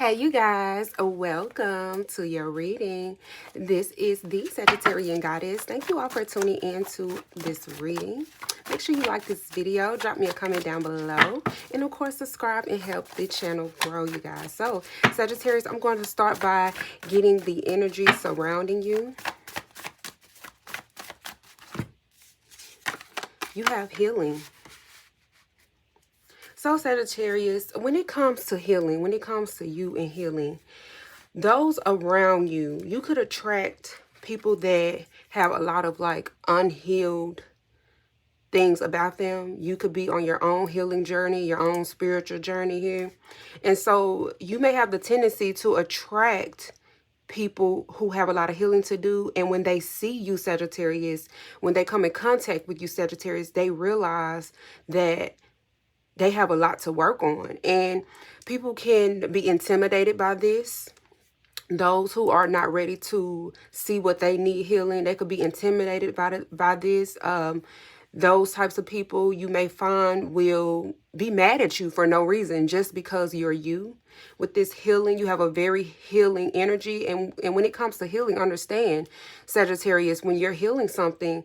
Hey, you guys, welcome to your reading. This is the Sagittarian Goddess. Thank you all for tuning in to this reading. Make sure you like this video, drop me a comment down below, and of course, subscribe and help the channel grow, you guys. So, Sagittarius, I'm going to start by getting the energy surrounding you. You have healing. So, Sagittarius, when it comes to healing, when it comes to you and healing, those around you, you could attract people that have a lot of like unhealed things about them. You could be on your own healing journey, your own spiritual journey here. And so you may have the tendency to attract people who have a lot of healing to do. And when they see you, Sagittarius, when they come in contact with you, Sagittarius, they realize that they have a lot to work on. And people can be intimidated by this. Those who are not ready to see what they need healing, they could be intimidated by this. Those types of people you may find will be mad at you for no reason, just because you're you. With this healing, you have a very healing energy. And when it comes to healing, understand, Sagittarius, when you're healing something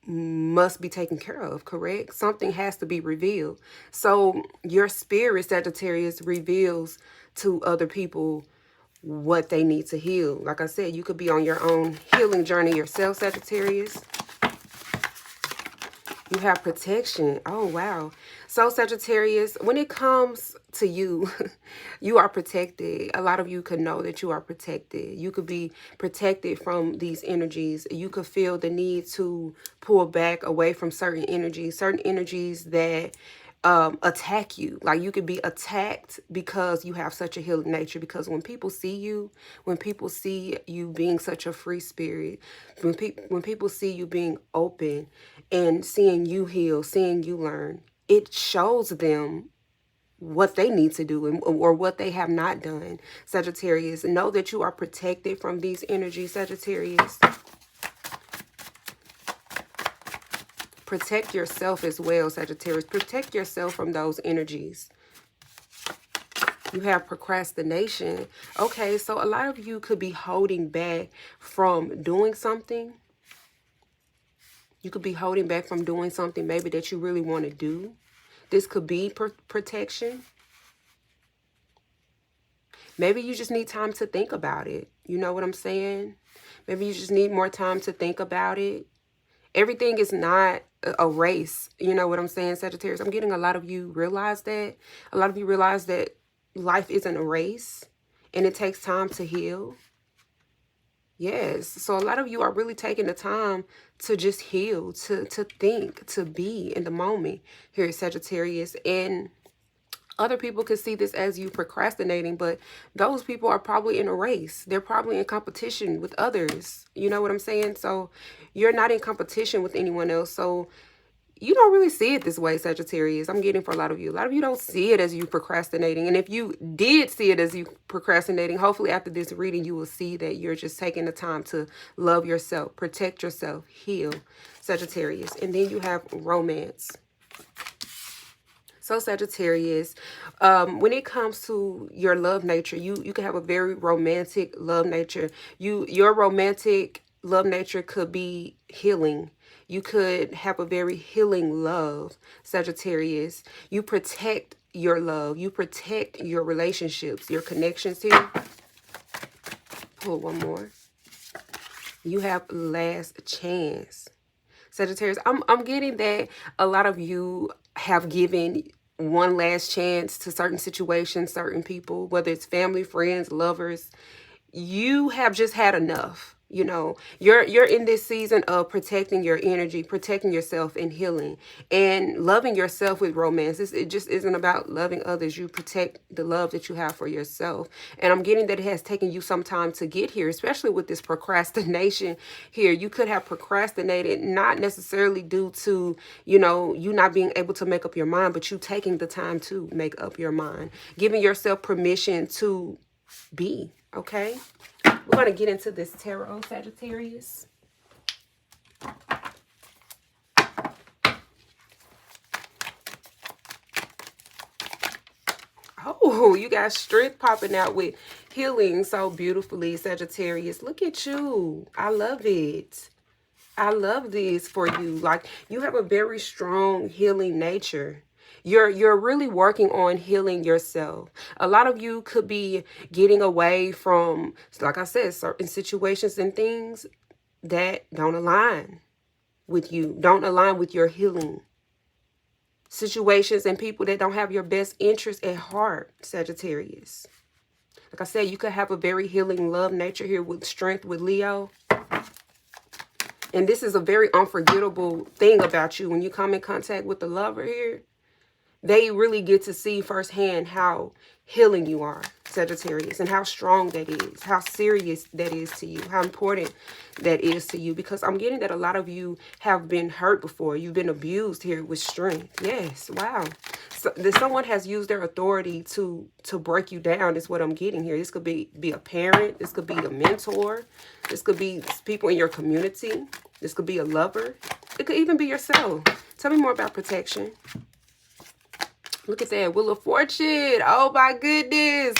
must be taken care of, correct? Something has to be revealed. So your spirit, Sagittarius, reveals to other people what they need to heal. Like I said, you could be on your own healing journey yourself, Sagittarius. You have protection. Oh, wow. So, Sagittarius, when it comes to you, you are protected. A lot of you could know that you are protected. You could be protected from these energies. You could feel the need to pull back away from certain energies that attack you. Like you could be attacked because you have such a healing nature. Because when people see you, when people see you being such a free spirit, when people see you being open and seeing you heal, seeing you learn, it shows them what they need to do or what they have not done. Sagittarius, know that you are protected from these energies, Sagittarius. Protect yourself as well, Sagittarius. Protect yourself from those energies. You have procrastination. Okay, so a lot of you could be holding back from doing something. You could be holding back from doing something maybe that you really want to do. This could be protection. Maybe you just need time to think about it. You know what I'm saying? Maybe you just need more time to think about it. Everything is not a race. You know what I'm saying, Sagittarius? I'm getting a lot of you realize that. A lot of you realize that life isn't a race and it takes time to heal. Yes. So a lot of you are really taking the time to just heal, to think, to be in the moment here, Sagittarius. And other people could see this as you procrastinating, but those people are probably in a race. They're probably in competition with others. You know what I'm saying? So you're not in competition with anyone else. So you don't really see it this way, Sagittarius. I'm getting for a lot of you. A lot of you don't see it as you procrastinating. And if you did see it as you procrastinating, hopefully after this reading, you will see that you're just taking the time to love yourself, protect yourself, heal, Sagittarius. And then you have romance. So Sagittarius, when it comes to your love nature, you can have a very romantic love nature. Your romantic love nature could be healing. You could have a very healing love, Sagittarius. You protect your love. You protect your relationships, your connections here. Pull one more. You have last chance. Sagittarius, I'm getting that a lot of you have given one last chance to certain situations, certain people, whether it's family, friends, lovers. You have just had enough. You know, you're in this season of protecting your energy, protecting yourself and healing and loving yourself with romance. It just isn't about loving others. You protect the love that you have for yourself. And I'm getting that it has taken you some time to get here, especially with this procrastination here. You could have procrastinated, not necessarily due to, you know, you not being able to make up your mind, but you taking the time to make up your mind, giving yourself permission to be, okay? We're going to get into this tarot, Sagittarius. Oh, Oh, you got strength popping out with healing so beautifully, Sagittarius. Look at you. I love it. I love this for you. Like, you have a very strong healing nature. You're really working on healing yourself. A lot of you could be getting away from, like I said, certain situations and things that don't align with you, don't align with your healing. Situations and people that don't have your best interest at heart, Sagittarius. Like I said, you could have a very healing love nature here with strength with Leo. And this is a very unforgettable thing about you. When you come in contact with the lover here, they really get to see firsthand how healing you are, Sagittarius, and how strong that is, how serious that is to you, how important that is to you. Because I'm getting that a lot of you have been hurt before. You've been abused here with strength. Yes, wow. So that someone has used their authority to break you down is what I'm getting here. This could be a parent. This could be a mentor. This could be people in your community. This could be a lover. It could even be yourself. Tell me more about protection. Look at that. Wheel of Fortune. Oh, my goodness.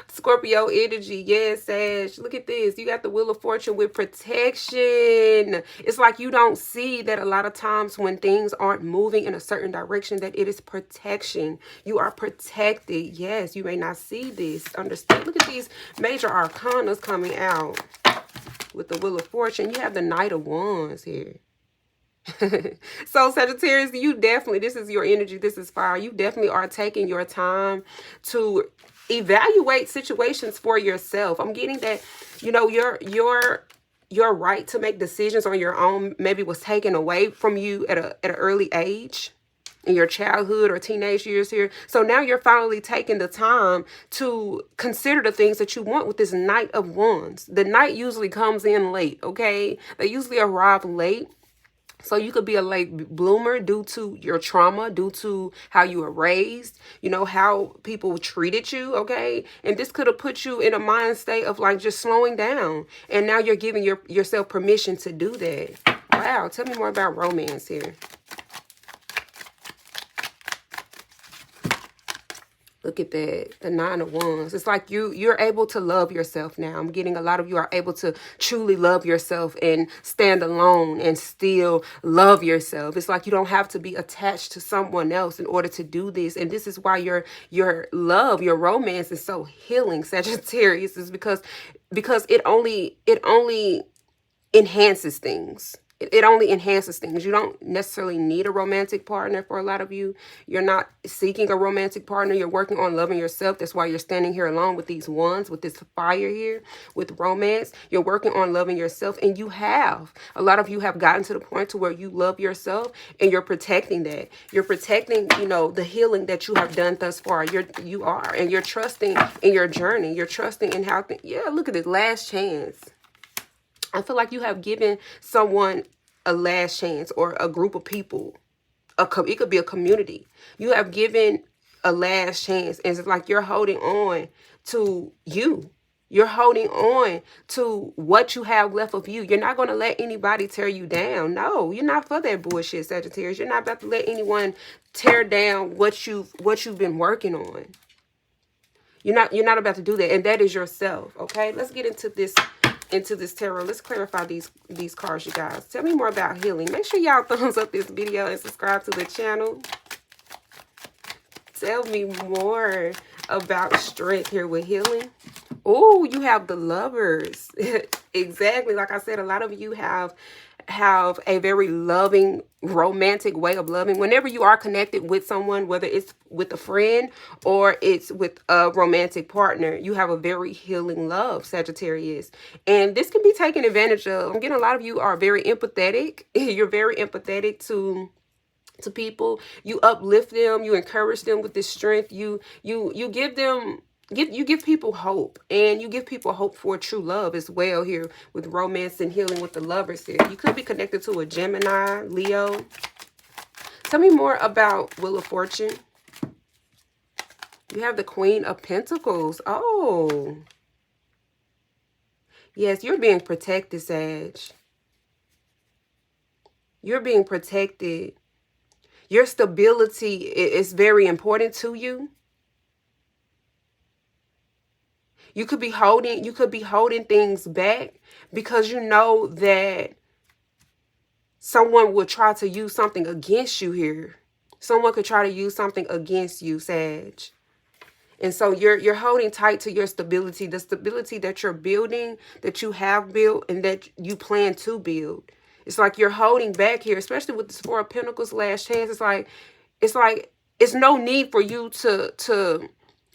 Scorpio energy. Yes, Sag. Look at this. You got the Wheel of Fortune with protection. It's like you don't see that a lot of times when things aren't moving in a certain direction, that it is protection. You are protected. Yes, you may not see this. Understand? Look at these major arcanas coming out with the Wheel of Fortune. You have the Knight of Wands here. So Sagittarius, you definitely, this is your energy, this is fire. You definitely are taking your time to evaluate situations for yourself. I'm getting that, you know, your right to make decisions on your own maybe was taken away from you at an early age in your childhood or teenage years here. So now you're finally taking the time to consider the things that you want with this Knight of Wands. The Knight usually comes in late, okay? They usually arrive late. So you could be a late bloomer due to your trauma, due to how you were raised, you know, how people treated you, okay? And this could have put you in a mind state of like just slowing down. And now you're giving yourself permission to do that. Wow, tell me more about romance here. Look at that, the Nine of Wands. It's like you're able to love yourself now. I'm getting a lot of you are able to truly love yourself and stand alone and still love yourself. It's like you don't have to be attached to someone else in order to do this. And this is why your love, your romance is so healing, Sagittarius, is because it only enhances things. It only enhances things. You don't necessarily need a romantic partner for a lot of you. You're not seeking a romantic partner. You're working on loving yourself. That's why you're standing here alone with these wands, with this fire here, with romance. You're working on loving yourself, and you have. A lot of you have gotten to the point to where you love yourself, and you're protecting that. You're protecting, you know, the healing that you have done thus far. You are, and you're trusting in your journey. You're trusting in how, yeah, look at this last chance. I feel like you have given someone a last chance, or a group of people. It could be a community. You have given a last chance. And it's like you're holding on to you. You're holding on to what you have left of you. You're not going to let anybody tear you down. No, you're not for that bullshit, Sagittarius. You're not about to let anyone tear down what you've been working on. You're not about to do that. And that is yourself. Okay, let's get into this tarot. Let's clarify these cards, you guys. Tell me more about healing. Make sure y'all thumbs up this video and subscribe to the channel. Tell me more about strength here with healing. Oh, you have the Lovers. Exactly. Like I said, a lot of you have a very loving, romantic way of loving. Whenever you are connected with someone, whether it's with a friend or it's with a romantic partner, you have a very healing love, Sagittarius. And this can be taken advantage of. I'm getting a lot of you are very empathetic. You're very empathetic to people. You uplift them. You encourage them with this strength. You give them... You give people hope, and you give people hope for true love as well here with romance and healing with the Lovers here. You could be connected to a Gemini, Leo. Tell me more about Wheel of Fortune. You have the Queen of Pentacles. Oh. Yes, you're being protected, Sag. You're being protected. Your stability is very important to you. You could be holding things back because you know that someone will try to use something against you here. Someone could try to use something against you, Sag. And so you're holding tight to your stability, the stability that you're building, that you have built, and that you plan to build. It's like you're holding back here, especially with this Four of Pentacles, last chance. It's like it's no need for you to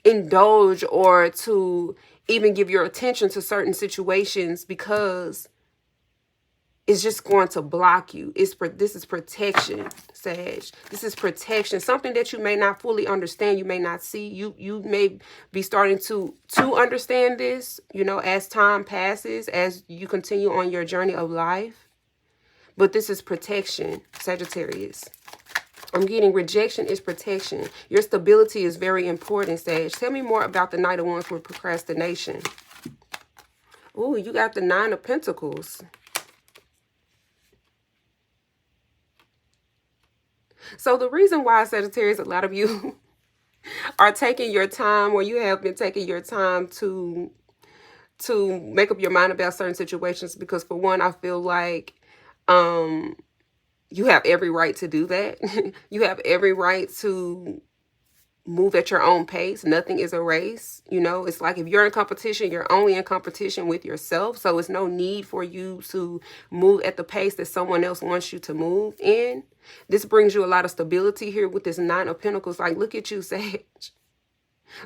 indulge or to even give your attention to certain situations, because it's just going to block you. This is protection, Sag. This is protection. Something that you may not fully understand, you may not see. You may be starting to understand this, you know, as time passes, as you continue on your journey of life. But this is protection, Sagittarius. I'm getting rejection is protection. Your stability is very important, Sag. Tell me more about the Knight of Wands with procrastination. Oh, you got the Nine of Pentacles. So the reason why, Sagittarius, a lot of you are taking your time, or you have been taking your time to make up your mind about certain situations, because for one, I feel like you have every right to do that. You have every right to move at your own pace. Nothing is a race. You know, it's like if you're in competition, you're only in competition with yourself. So it's no need for you to move at the pace that someone else wants you to move in. This brings you a lot of stability here with this Nine of Pentacles. Like, look at you, Sag.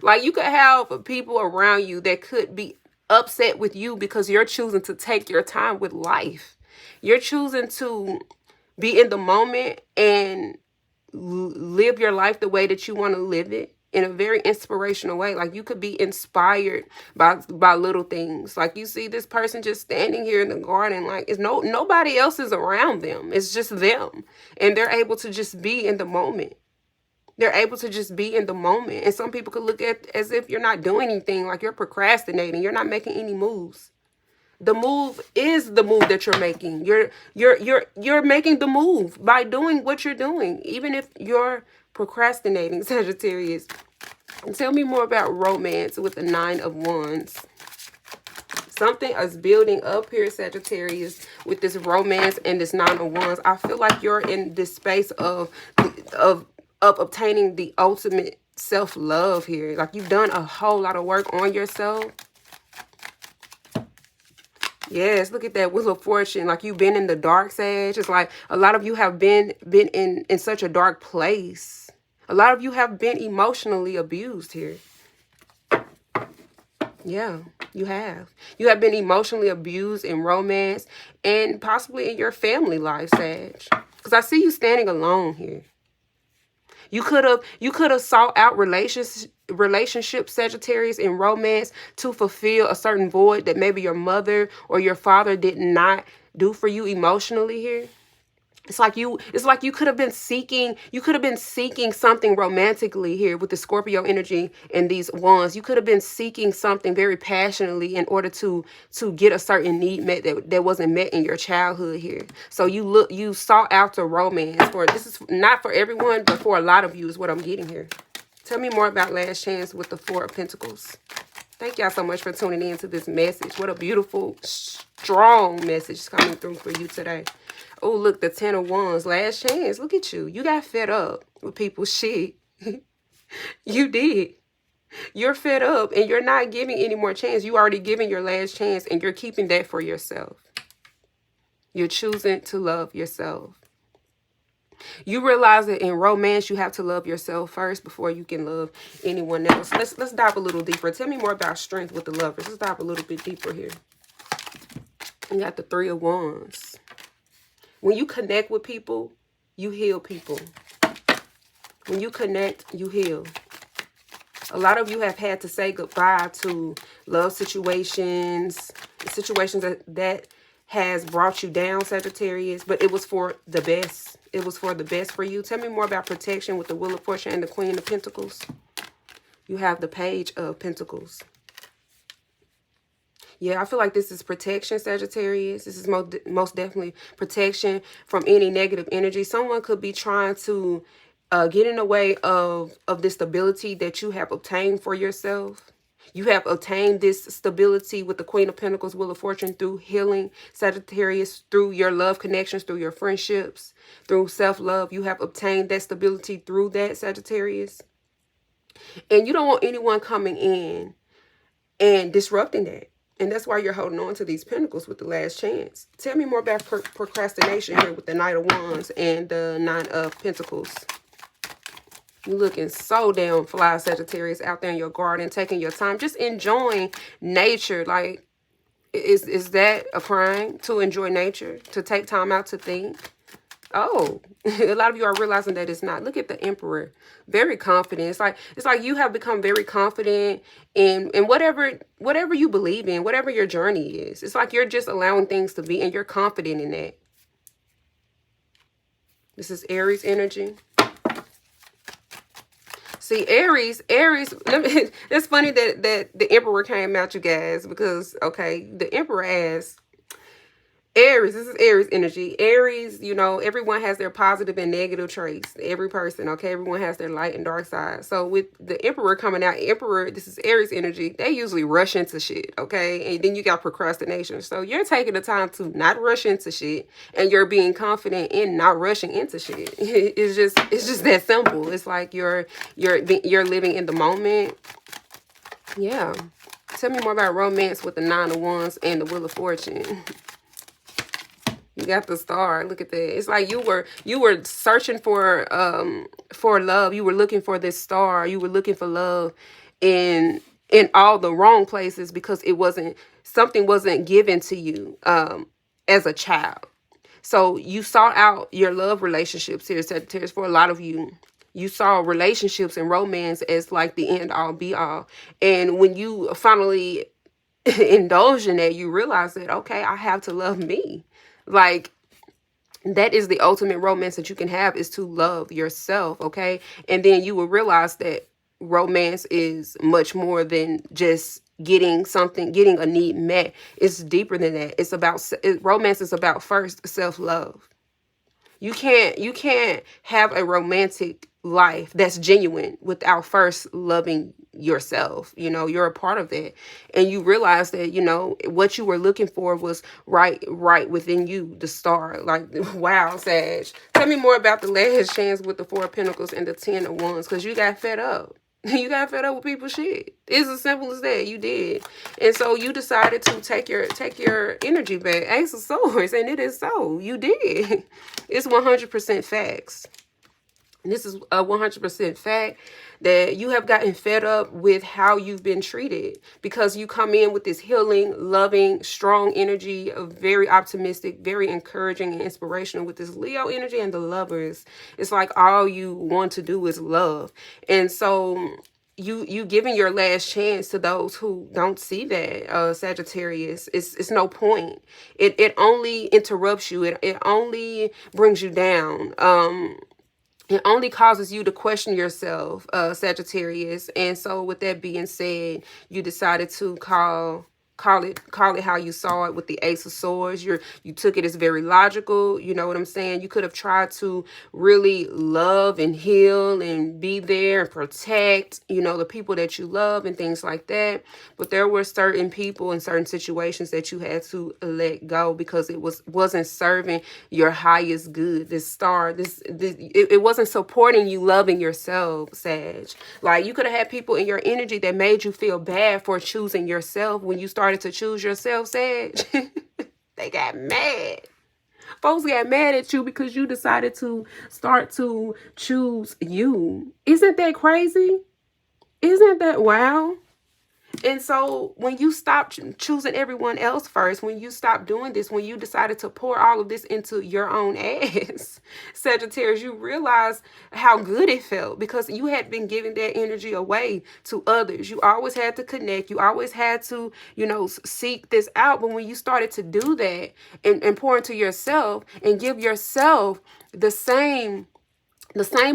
Like, you could have people around you that could be upset with you because you're choosing to take your time with life. You're choosing to be in the moment and live your life the way that you want to live it, in a very inspirational way. Like, you could be inspired by little things. Like, you see this person just standing here in the garden, like nobody else is around them. It's just them. And they're able to just be in the moment. They're able to just be in the moment. And some people could look at as if you're not doing anything, like you're procrastinating. You're not making any moves. The move is the move that you're making. You're making the move by doing what you're doing, even if you're procrastinating, Sagittarius. And tell me more about romance with the Nine of Wands. Something is building up here, Sagittarius, with this romance and this Nine of Wands. I feel like you're in this space of obtaining the ultimate self-love here. Like, you've done a whole lot of work on yourself. Yes, look at that Wheel of Fortune. Like, you've been in the dark, Sag. It's like a lot of you have been in such a dark place. A lot of you have been emotionally abused here. Yeah, you have. You have been emotionally abused in romance and possibly in your family life, Sag. Because I see you standing alone here. You could have sought out relationships, Sagittarius, in romance to fulfill a certain void that maybe your mother or your father did not do for you emotionally here. It's like you could have been seeking something romantically here with the Scorpio energy and these wands. You could have been seeking something very passionately in order to get a certain need met that wasn't met in your childhood here. So you sought out to romance. This is not for everyone, but for a lot of you is what I'm getting here. Tell me more about last chance with the Four of Pentacles. Thank y'all so much for tuning in to this message. What a beautiful, strong message coming through for you today. Oh, look, the Ten of Wands, last chance. Look at you. You got fed up with people's shit. You did. You're fed up and you're not giving any more chance. You already given your last chance and you're keeping that for yourself. You're choosing to love yourself. You realize that in romance, you have to love yourself first before you can love anyone else. Let's dive a little deeper. Tell me more about strength with the lovers. Let's dive a little bit deeper here. You got the Three of Wands. When you connect with people, you heal people. When you connect, you heal. A lot of you have had to say goodbye to love situations that has brought you down, Sagittarius, but it was for the best. It was for the best for you. Tell me more about protection with the Wheel of Fortune and the Queen of Pentacles. You have the Page of Pentacles. Yeah, I feel like this is protection, Sagittarius. This is most definitely protection from any negative energy. Someone could be trying to get in the way of the stability that you have obtained for yourself. You have obtained this stability with the Queen of Pentacles, Wheel of Fortune, through healing, Sagittarius, through your love connections, through your friendships, through self-love. You have obtained that stability through that, Sagittarius. And you don't want anyone coming in and disrupting that. And that's why you're holding on to these pentacles with the last chance. Tell me more about procrastination here with the Knight of Wands and the Nine of Pentacles. You're looking so damn fly, Sagittarius, out there in your garden, taking your time, just enjoying nature. Like, is that a crime to enjoy nature, to take time out to think? Oh, a lot of you are realizing that it's not. Look at the Emperor, very confident. It's like you have become very confident in whatever you believe in, whatever your journey is. It's like you're just allowing things to be, and you're confident in that. This is Aries energy. See, Aries, it's funny that the Emperor came out, you guys, because, okay, the Emperor asked, Aries, this is Aries energy. Aries, you know, everyone has their positive and negative traits. Every person, okay? Everyone has their light and dark side. So with the Emperor coming out, Emperor, this is Aries energy, they usually rush into shit, okay? And then you got procrastination. So you're taking the time to not rush into shit, and you're being confident in not rushing into shit. It's just that simple. It's like you're living in the moment. Yeah. Tell me more about romance with the Nine of Wands and the Wheel of Fortune. You got the Star. Look at that. It's like you were searching for love. You were looking for this star. You were looking for love in all the wrong places, because something wasn't given to you as a child. So you sought out your love relationships here, Sagittarius. For a lot of you, you saw relationships and romance as like the end all be all. And when you finally indulge in that, you realize that, okay, I have to love me. Like, that is the ultimate romance that you can have, is to love yourself, okay? And then you will realize that romance is much more than just getting a need met. It's deeper than that. It's about, romance is about first self-love. You can't have a romantic life that's genuine without first loving yourself. You know, you're a part of that. And you realize that, you know, what you were looking for was right within you, the star. Like, wow, Sag. Tell me more about the last chance with the Four of Pentacles and the Ten of Wands, because you got fed up. You got fed up with people's shit. It's as simple as that. You did. And so you decided to take your energy back. Ace of Swords. And it is so. You did. It's 100% facts. And this is a 100% fact that you have gotten fed up with how you've been treated, because you come in with this healing, loving, strong energy, of very optimistic, very encouraging and inspirational with this Leo energy and the Lovers. It's like all you want to do is love. And so you giving your last chance to those who don't see that, Sagittarius. It's no point. It only interrupts you. It only brings you down. It only causes you to question yourself, Sagittarius. And so with that being said, you decided to call it how you saw it with the Ace of Swords. You took it as very logical. You know what I'm saying? You could have tried to really love and heal and be there and protect, you know, the people that you love and things like that. But there were certain people and certain situations that you had to let go, because it wasn't serving your highest good. This star, it wasn't supporting you loving yourself, Sag. Like, you could have had people in your energy that made you feel bad for choosing yourself. When you started to choose yourself, Sag, they got mad. Folks got mad at you because you decided to start to choose you. Isn't that crazy? Isn't that wow? And so when you stop choosing everyone else first, when you stop doing this, when you decided to pour all of this into your own ass, Sagittarius, you realize how good it felt, because you had been giving that energy away to others. You always had to connect. You always had to, you know, seek this out. But when you started to do that and pour into yourself and give yourself the same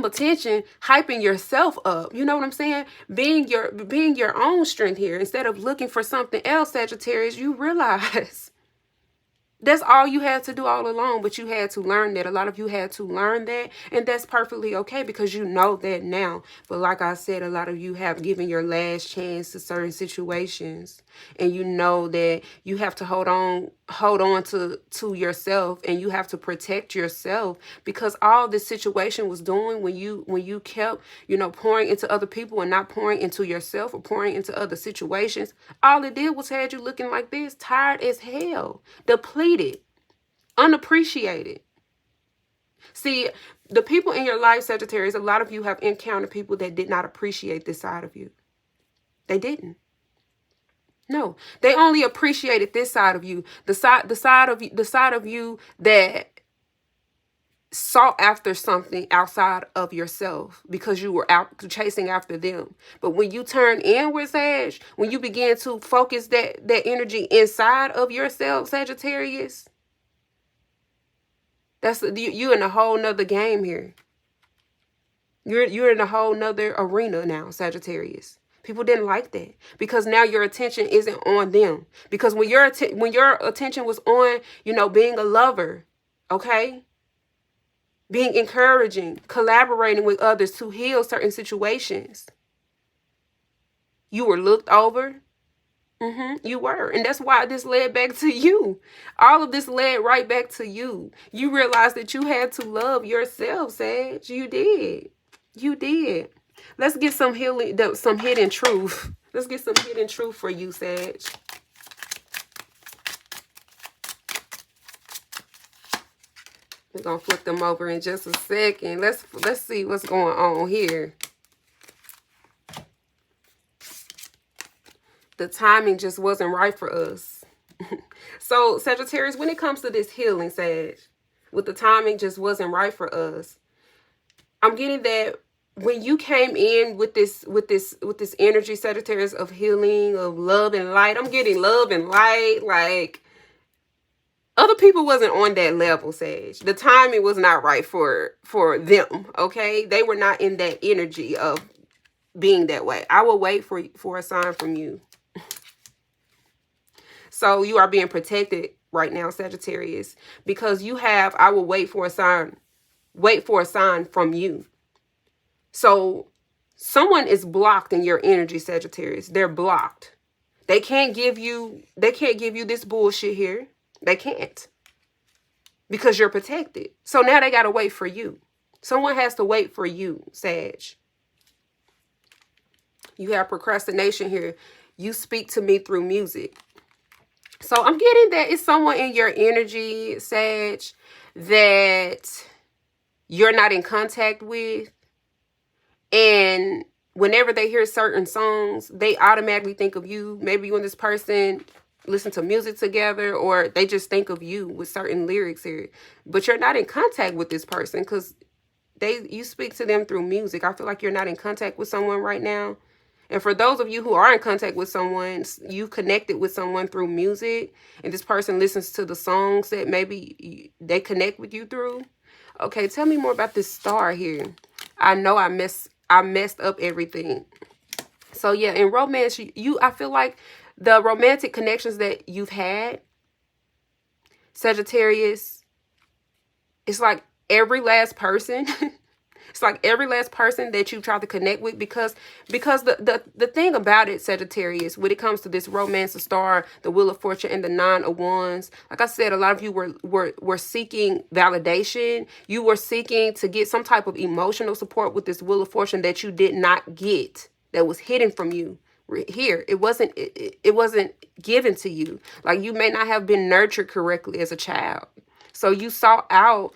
attention, hyping yourself up, you know what I'm saying? Being your own strength here, instead of looking for something else, Sagittarius, you realize That's all you had to do all along, but you had to learn that. A lot of you had to learn that, and that's perfectly okay because you know that now. But like I said, a lot of you have given your last chance to certain situations, and you know that you have to hold on to yourself, and you have to protect yourself, because all this situation was doing when you kept, pouring into other people and not pouring into yourself or pouring into other situations, all it did was had you looking like this, tired as hell, depleted, unappreciated. See, the people in your life, Sagittarius, a lot of you have encountered people that did not appreciate this side of you. They didn't. No, they only appreciated this side of you, the side of you that sought after something outside of yourself because you were out chasing after them. But when you turn inward, Sag, when you begin to focus that energy inside of yourself, Sagittarius, that's you in a whole nother game here. You're in a whole nother arena now, Sagittarius. People didn't like that because now your attention isn't on them. Because when your attention was on, being a lover, okay? Being encouraging, collaborating with others to heal certain situations, you were looked over. You were. And that's why this led back to you. All of this led right back to you. You realized that you had to love yourself, Sag. You did. You did. Let's get some healing, some hidden truth. Let's get some hidden truth for you, Sag. We're going to flip them over in just a second. Let's see what's going on here. The timing just wasn't right for us. So, Sagittarius, when it comes to this healing, Sag, with the timing just wasn't right for us. I'm getting that when you came in with this energy, Sagittarius, of healing, of love and light. I'm getting love and light, like other people wasn't on that level, Sag. The timing was not right for them, okay? They were not in that energy of being that way. I will wait for a sign from you. So you are being protected right now, Sagittarius, because you have, I will wait for a sign from you. So someone is blocked in your energy, Sagittarius. They're blocked. They can't give you this bullshit here. They can't. Because you're protected. So now they got to wait for you. Someone has to wait for you, Sag. You have procrastination here. You speak to me through music. So I'm getting that it's someone in your energy, Sag, that you're not in contact with. And whenever they hear certain songs, they automatically think of you. Maybe you and this person listen to music together, or they just think of you with certain lyrics here. But you're not in contact with this person because you speak to them through music. I feel like you're not in contact with someone right now. And for those of you who are in contact with someone, you connected with someone through music, and this person listens to the songs that maybe they connect with you through. Okay, tell me more about this star here. I know I messed up everything. So yeah, in romance, I feel like the romantic connections that you've had, Sagittarius, it's like every last person. It's like every last person that you try to connect with, because the thing about it, Sagittarius, when it comes to this romance, the star, the Wheel of Fortune, and the Nine of Wands, like I said, a lot of you were seeking validation. You were seeking to get some type of emotional support with this Wheel of Fortune that you did not get, that was hidden from you. Here, it wasn't given to you. Like, you may not have been nurtured correctly as a child, so you sought out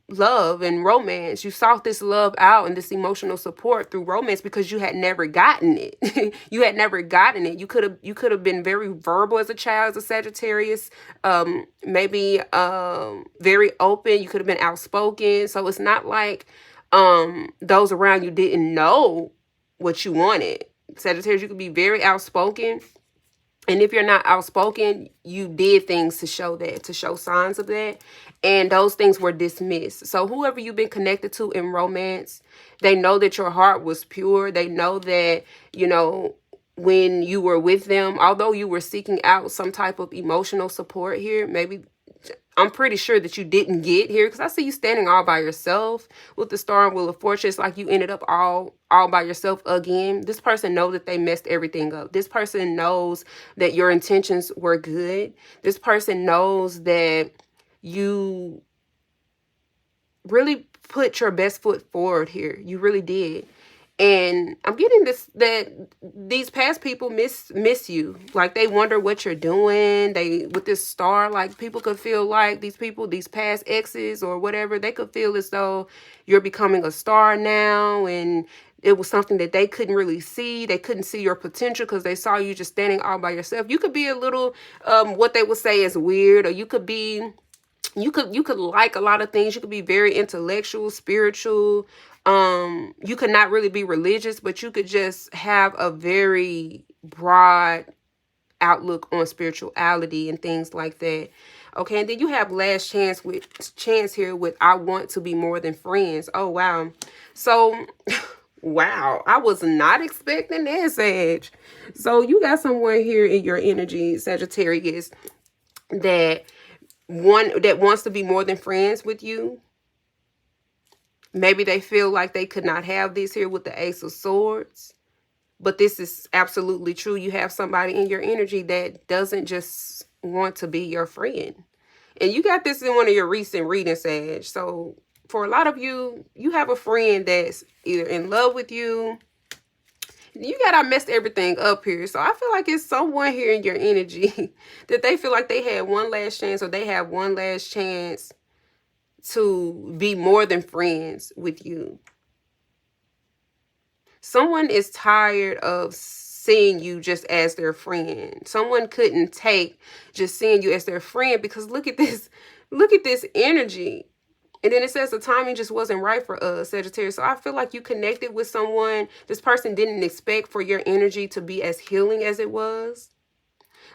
love and romance. You sought this love out and this emotional support through romance because you had never gotten it. You had never gotten it. You could have been very verbal as a child, as a Sagittarius, maybe very open. You could have been outspoken. So it's not like those around you didn't know what you wanted. Sagittarius, you could be very outspoken. And if you're not outspoken, you did things to show that, to show signs of that. And those things were dismissed. So whoever you've been connected to in romance, they know that your heart was pure. They know that, when you were with them, although you were seeking out some type of emotional support here, maybe I'm pretty sure that you didn't get here, because I see you standing all by yourself with the Star and Wheel of Fortune. It's like you ended up all by yourself again. This person knows that they messed everything up. This person knows that your intentions were good. This person knows that you really put your best foot forward here. You really did. And I'm getting this, that these past people miss you. Like, they wonder what you're doing. They, with this Star, like, people could feel like these people, these past exes or whatever, they could feel as though you're becoming a star now, and it was something that they couldn't really see. They couldn't see your potential because they saw you just standing all by yourself. You could be a little, what they would say is weird, or you could be, you could like a lot of things. You could be very intellectual, spiritual. You could not really be religious, but you could just have a very broad outlook on spirituality and things like that. Okay, and then you have last chance here with I want to be more than friends. Oh, wow. So, wow, I was not expecting that, Sag. So you got someone here in your energy, Sagittarius, that wants to be more than friends with you. Maybe they feel like they could not have this here with the Ace of Swords. But this is absolutely true. You have somebody in your energy that doesn't just want to be your friend. And you got this in one of your recent readings, Sag. So for a lot of you, you have a friend that's either in love with you. You got to mess everything up here. So I feel like it's someone here in your energy that they feel like they had one last chance, or they have one last chance to be more than friends with you. Someone is tired of seeing you just as their friend. Someone couldn't take just seeing you as their friend, because look at this energy. And then it says the timing just wasn't right for us, Sagittarius. So I feel like you connected with someone. This person didn't expect for your energy to be as healing as it was.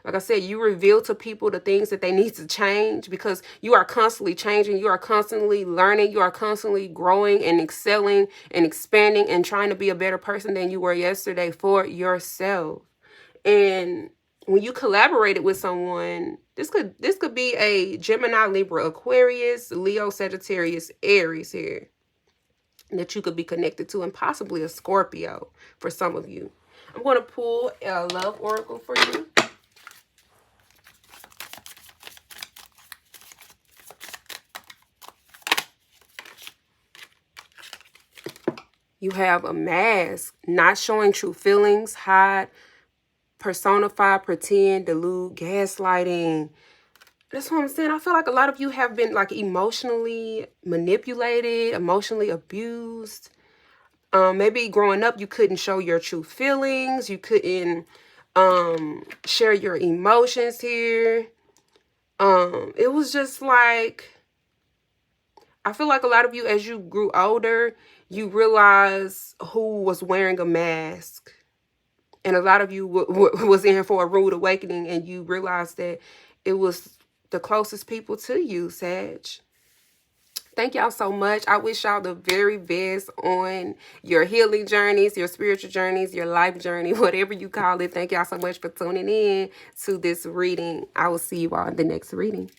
Like I said, you reveal to people the things that they need to change, because you are constantly changing. You are constantly learning. You are constantly growing and excelling and expanding and trying to be a better person than you were yesterday for yourself. And when you collaborated with someone, this could be a Gemini, Libra, Aquarius, Leo, Sagittarius, Aries here that you could be connected to, and possibly a Scorpio for some of you. I'm going to pull a love oracle for you. You have a mask, not showing true feelings, hide, personify, pretend, delude, gaslighting. That's what I'm saying. I feel like a lot of you have been like emotionally manipulated, emotionally abused. Maybe growing up, you couldn't show your true feelings. You couldn't share your emotions here. It was just like, I feel like a lot of you, as you grew older, you realize who was wearing a mask. And a lot of you was in here for a rude awakening, and you realized that it was the closest people to you, Sag. Thank y'all so much. I wish y'all the very best on your healing journeys, your spiritual journeys, your life journey, whatever you call it. Thank y'all so much for tuning in to this reading. I will see you all in the next reading.